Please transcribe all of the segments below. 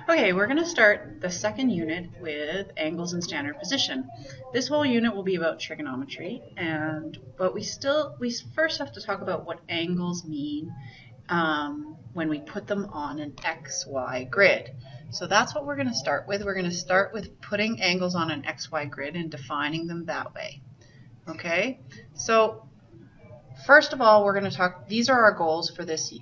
Okay, we're going to start the second unit with angles and standard position. This whole unit will be about trigonometry, but we first have to talk about what angles mean when we put them on an XY grid. So that's what we're going to start with. We're going to start with putting angles on an XY grid and defining them that way. Okay, so first of all, we're going to talk, these are our goals for this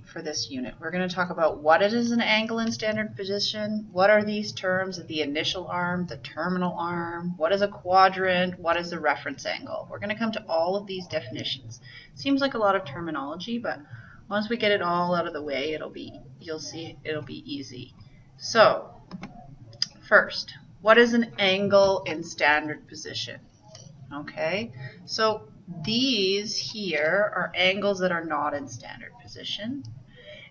unit. We're going to talk about what it is an angle in standard position, what are these terms, the initial arm, the terminal arm, what is a quadrant, what is the reference angle. We're going to come to all of these definitions. Seems like a lot of terminology, but once we get it all out of the way, you'll see it'll be easy. So, first, what is an angle in standard position? Okay, so these here are angles that are not in standard position,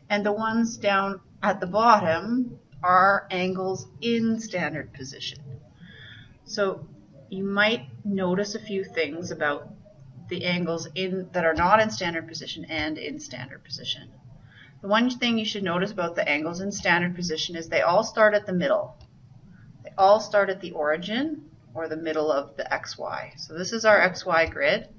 and the ones down at the bottom are angles in standard position. So you might notice a few things about the angles that are not in standard position and in standard position. The one thing you should notice about the angles in standard position is they all start at the middle. They all start at the origin or the middle of the XY. So this is our XY grid,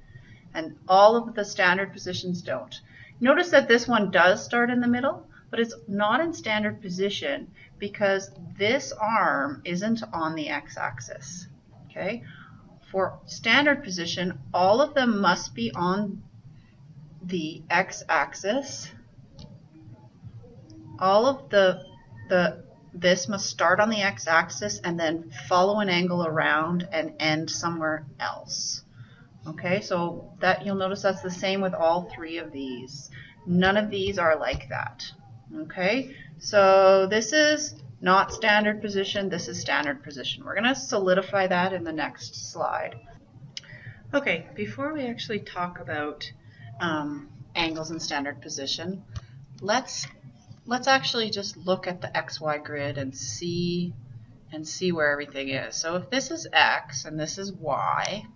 and all of the standard positions don't. Notice that this one does start in the middle, but it's not in standard position because this arm isn't on the x-axis. Okay? For standard position, all of them must be on the x-axis. All of this must start on the x-axis and then follow an angle around and end somewhere else. Okay, so that you'll notice that's the same with all three of these. None of these are like that. Okay, so this is not standard position, this is standard position. We're going to solidify that in the next slide. Okay, before we actually talk about angles in standard position, let's actually just look at the XY grid and see where everything is. So if this is X and this is Y,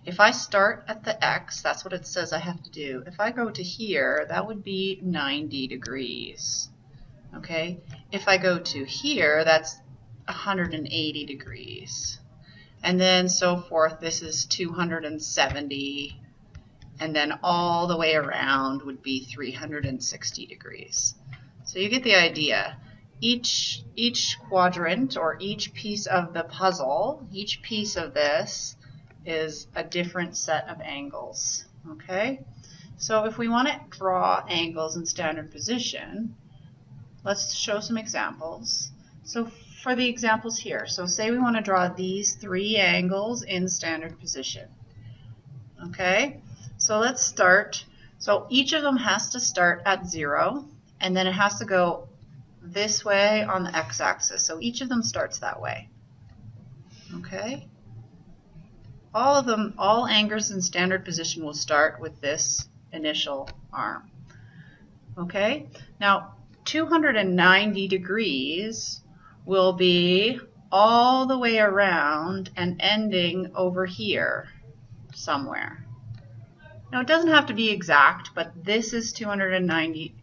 if I start at the X, that's what it says I have to do. If I go to here, that would be 90 degrees. Okay? If I go to here, that's 180 degrees. And then so forth, this is 270, and then all the way around would be 360 degrees. So you get the idea. Each quadrant or each piece of the puzzle, each piece of this is a different set of angles. Okay? So if we want to draw angles in standard position, let's show some examples. So for the examples here, so say we want to draw these three angles in standard position. Okay? So let's start. So each of them has to start at 0, and then it has to go this way on the x-axis. So each of them starts that way. Okay? All of them, all angles in standard position will start with this initial arm. Okay? Now, 290 degrees will be all the way around and ending over here somewhere. Now, it doesn't have to be exact, but this is 290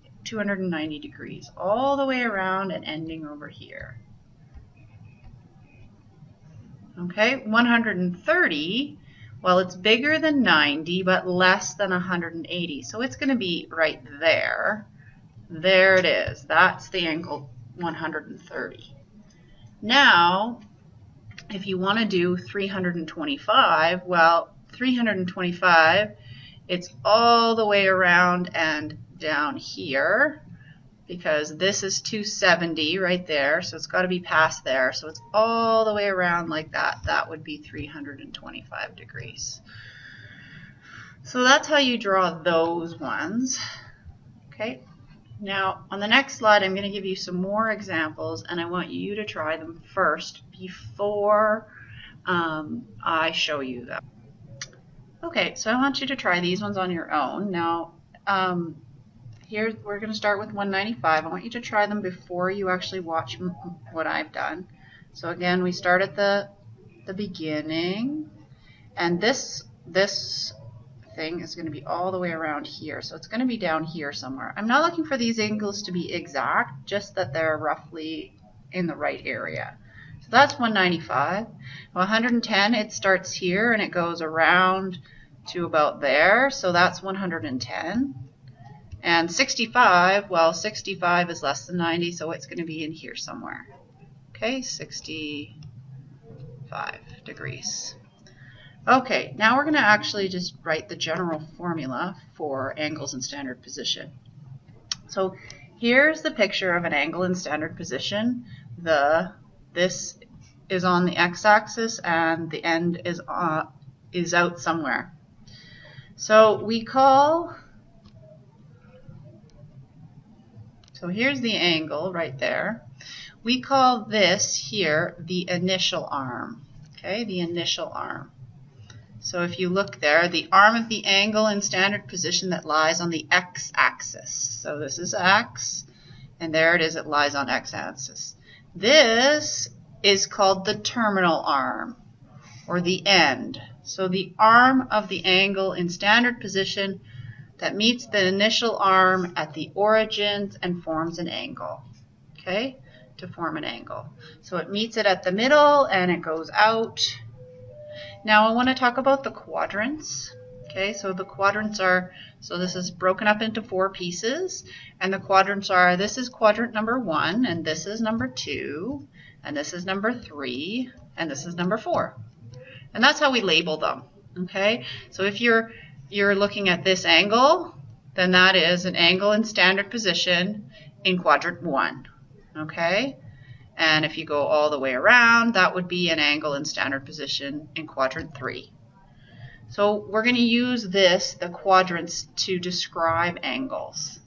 degrees, all the way around and ending over here. Okay, 130, well, it's bigger than 90, but less than 180, so it's going to be right there. There it is. That's the angle 130. Now, if you want to do 325, well, 325, it's all the way around and down here, because this is 270 right there, so it's got to be past there, so it's all the way around like that. That would be 325 degrees. So that's how you draw those ones. Okay, now on the next slide I'm going to give you some more examples, and I want you to try them first before I show you them. Okay, so I want you to try these ones on your own. Now, here we're going to start with 195. I want you to try them before you actually watch what I've done. So again, we start at the beginning, and this thing is going to be all the way around here. So it's going to be down here somewhere. I'm not looking for these angles to be exact, just that they're roughly in the right area. So that's 195. 110, it starts here and it goes around to about there, so that's 110. And 65, well, 65 is less than 90, so it's going to be in here somewhere. Okay, 65 degrees. Okay, now we're going to actually just write the general formula for angles in standard position. So here's the picture of an angle in standard position. This is on the x-axis and the end is out somewhere. So here's the angle right there. We call this here the initial arm. Okay, the initial arm. So if you look there, the arm of the angle in standard position that lies on the x-axis. So this is x, and there it is, it lies on x-axis. This is called the terminal arm, or the end. So the arm of the angle in standard position that meets the initial arm at the origins and forms an angle. Okay, to form an angle. So it meets it at the middle and it goes out. Now I want to talk about the quadrants. Okay, so the quadrants are, so this is broken up into 4 pieces, and the quadrants are, this is quadrant number 1, and this is number 2, and this is number 3, and this is number 4. And that's how we label them. Okay, so if you're looking at this angle, then that is an angle in standard position in quadrant 1. Okay, and if you go all the way around, that would be an angle in standard position in quadrant 3. So we're going to use the quadrants, to describe angles.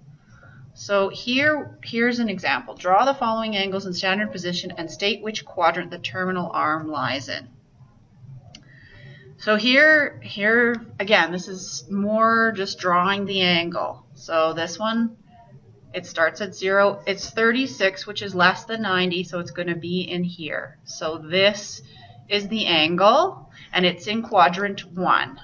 So here's an example. Draw the following angles in standard position and state which quadrant the terminal arm lies in. So here again, this is more just drawing the angle. So this one, it starts at 0. It's 36, which is less than 90, so it's going to be in here. So this is the angle, and it's in quadrant 1.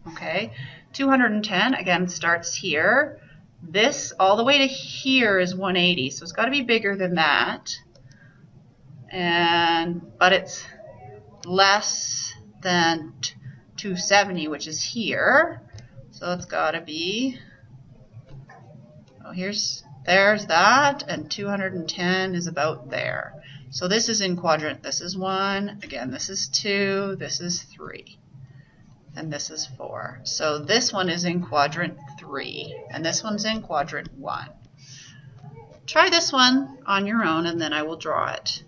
Okay, 210, again, starts here. This all the way to here is 180, so it's got to be bigger than that. But it's less than 270, which is here. So it's got to be, oh, there's that, and 210 is about there. So this is in quadrant, this is 1, again, this is 2, this is 3, and this is 4. So this one is in quadrant 3, and this one's in quadrant 1. Try this one on your own, and then I will draw it.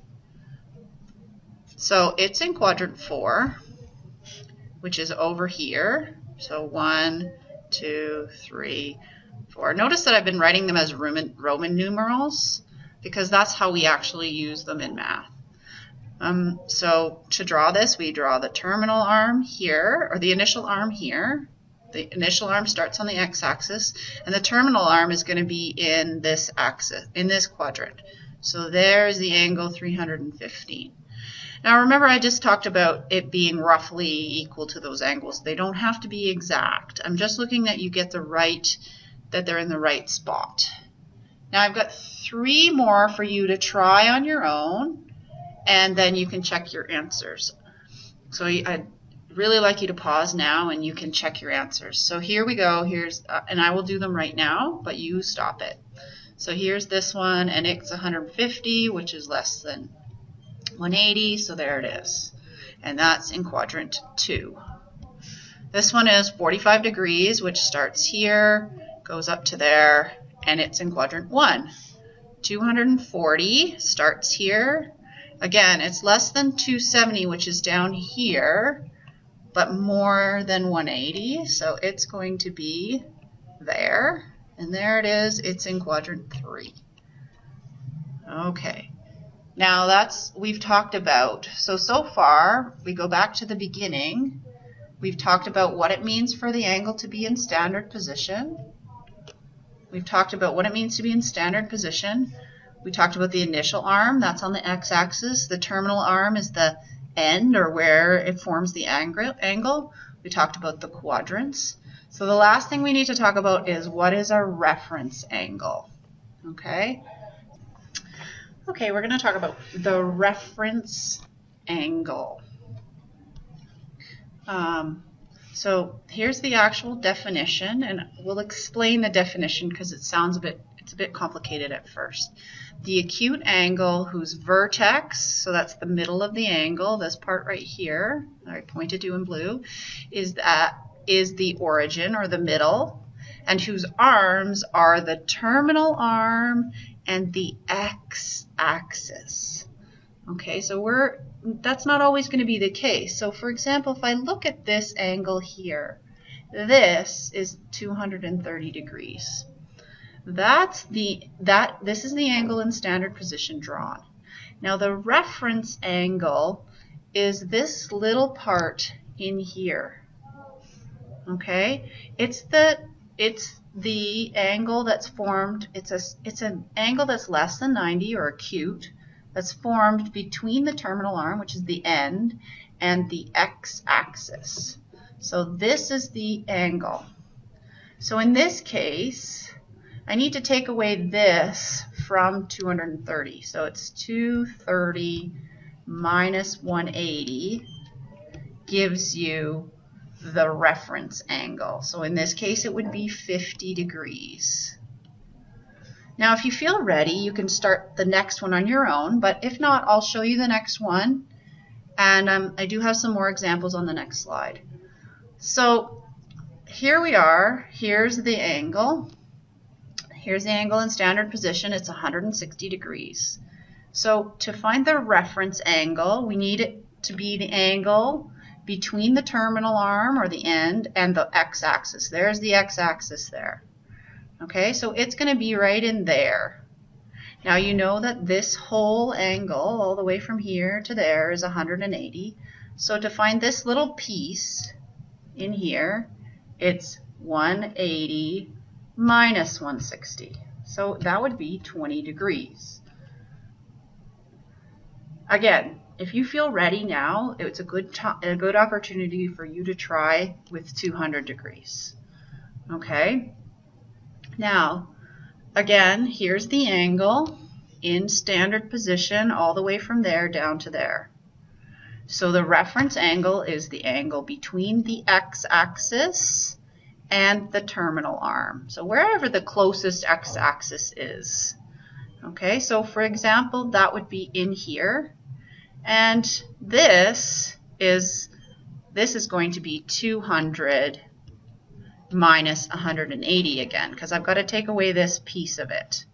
So it's in quadrant 4, which is over here. So 1, 2, 3, 4. Notice that I've been writing them as Roman numerals, because that's how we actually use them in math. So to draw this, we draw the terminal arm here, or the initial arm here. The initial arm starts on the x-axis, and the terminal arm is going to be in this axis, in this quadrant. So there's the angle 315. Now remember, I just talked about it being roughly equal to those angles. They don't have to be exact. I'm just looking that you get that they're in the right spot. Now I've got 3 more for you to try on your own, and then you can check your answers. So I'd really like you to pause now and you can check your answers. So here we go. And I will do them right now, but you stop it. So here's this one, and it's 150, which is less than 180, so there it is. And that's in quadrant 2. This one is 45 degrees, which starts here, goes up to there, and it's in quadrant 1. 240 starts here. Again, it's less than 270, which is down here, but more than 180, so it's going to be there. And there it is, it's in quadrant 3. Okay, now we've talked about, so far, we go back to the beginning, we've talked about what it means for the angle to be in standard position. We've talked about what it means to be in standard position. We talked about the initial arm, that's on the x-axis. The terminal arm is the end, or where it forms the angle. We talked about the quadrants. So the last thing we need to talk about is what is a reference angle. Okay? Okay, we're going to talk about the reference angle. So here's the actual definition, and we'll explain the definition because it's a bit complicated at first. The acute angle whose vertex, so that's the middle of the angle, this part right here, that I pointed to in blue, is the origin or the middle, and whose arms are the terminal arm and the x-axis. Okay, so that's not always going to be the case. So for example, if I look at this angle here, this is 230 degrees. This is the angle in standard position drawn. Now the reference angle is this little part in here. Okay, it's the angle that's formed. It's an angle that's less than 90 or acute, that's formed between the terminal arm, which is the end, and the x-axis. So this is the angle. So in this case, I need to take away this from 230. So it's 230 minus 180 gives you the reference angle. So in this case, it would be 50 degrees. Now, if you feel ready, you can start the next one on your own, but if not, I'll show you the next one, and I do have some more examples on the next slide. So here we are. Here's the angle. Here's the angle in standard position. It's 160 degrees. So to find the reference angle, we need it to be the angle between the terminal arm or the end and the x-axis. There's the x-axis there. Okay, so it's going to be right in there. Now you know that this whole angle, all the way from here to there, is 180. So to find this little piece in here, it's 180 minus 160. So that would be 20 degrees. Again, if you feel ready now, it's a good opportunity for you to try with 200 degrees. Okay? Now, again, here's the angle in standard position all the way from there down to there. So the reference angle is the angle between the x-axis and the terminal arm. So wherever the closest x-axis is. Okay, so for example, that would be in here. And this is going to be 200 minus 180 again, because I've got to take away this piece of it.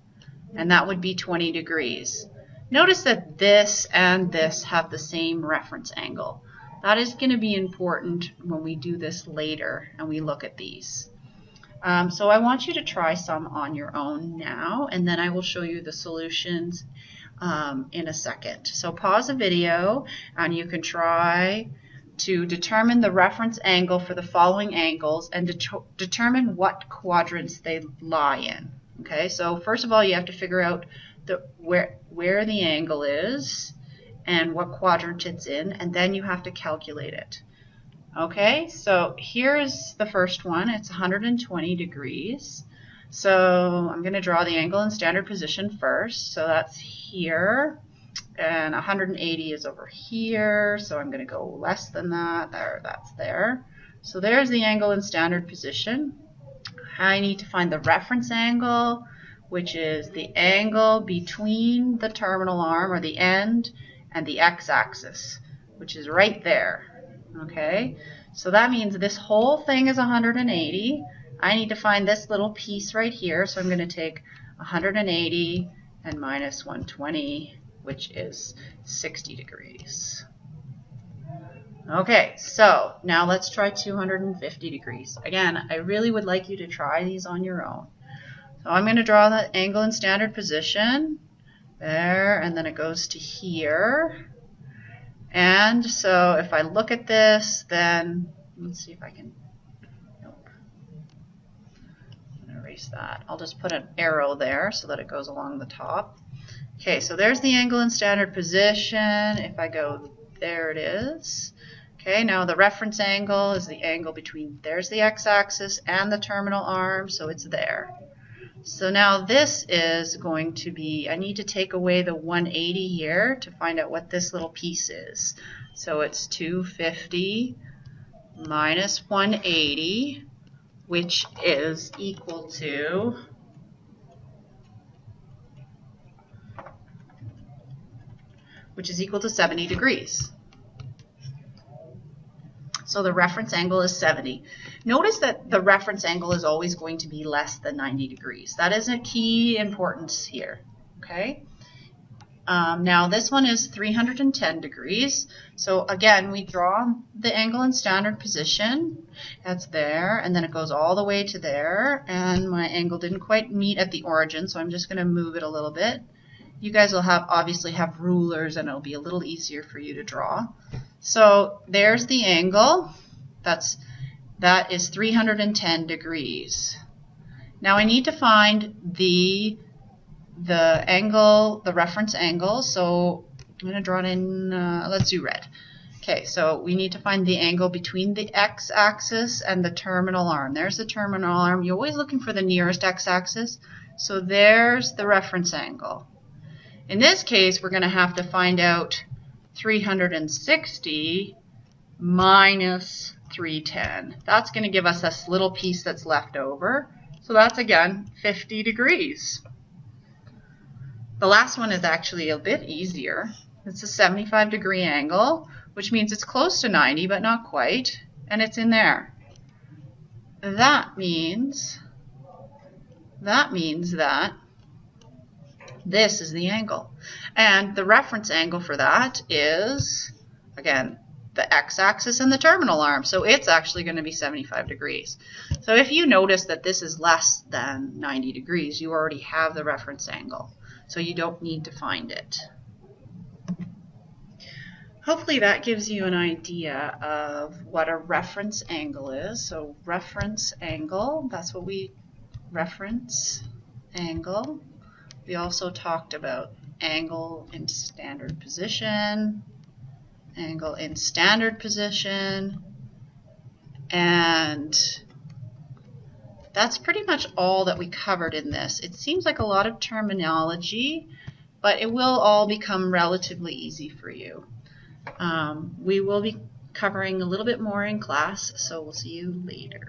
And that would be 20 degrees. Notice that this and this have the same reference angle. That is going to be important when we do this later and we look at these. So I want you to try some on your own now, and then I will show you the solutions in a second. So pause the video and you can try to determine the reference angle for the following angles and determine what quadrants they lie in. Okay, so first of all, you have to figure out where the angle is and what quadrant it's in, and then you have to calculate it. Okay, so here's the first one. It's 120 degrees. So I'm going to draw the angle in standard position first. So that's here, and 180 is over here. So I'm going to go less than that. That's there. So there's the angle in standard position. I need to find the reference angle, which is the angle between the terminal arm or the end and the x-axis, which is right there. Okay, so that means this whole thing is 180. I need to find this little piece right here, so I'm going to take 180 and minus 120, which is 60 degrees. Okay, so now let's try 250 degrees. Again, I really would like you to try these on your own. So I'm going to draw the angle in standard position there, and then it goes to here. And so if I look at this, then let's see if I can, nope, I'm going to erase that. I'll just put an arrow there so that it goes along the top. Okay, so there's the angle in standard position. If I go, there it is. Okay, now the reference angle is the angle between, there's the x-axis and the terminal arm, so it's there. So now this is going to be, I need to take away the 180 here to find out what this little piece is. So it's 250 minus 180, which is equal to which is equal to 70 degrees. So the reference angle is 70. Notice that the reference angle is always going to be less than 90 degrees. That is a key importance here. Okay. Now this one is 310 degrees. So again, we draw the angle in standard position. That's there, and then it goes all the way to there. And my angle didn't quite meet at the origin, so I'm just going to move it a little bit. You guys will obviously have rulers, and it'll be a little easier for you to draw. So there's the angle. That is 310 degrees. Now I need to find the angle, the reference angle. So I'm going to draw it in, let's do red. Okay, so we need to find the angle between the x-axis and the terminal arm. There's the terminal arm. You're always looking for the nearest x-axis. So there's the reference angle. In this case, we're going to have to find out 360 minus 310. That's going to give us this little piece that's left over. So that's, again, 50 degrees. The last one is actually a bit easier. It's a 75-degree angle, which means it's close to 90, but not quite, and it's in there. That means that this is the angle. And the reference angle for that is, again, the x-axis and the terminal arm. So it's actually going to be 75 degrees. So if you notice that this is less than 90 degrees, you already have the reference angle. So you don't need to find it. Hopefully that gives you an idea of what a reference angle is. So reference angle, that's what reference angle. We also talked about angle in standard position, angle in standard position, and that's pretty much all that we covered in this. It seems like a lot of terminology, but it will all become relatively easy for you. We will be covering a little bit more in class, so we'll see you later.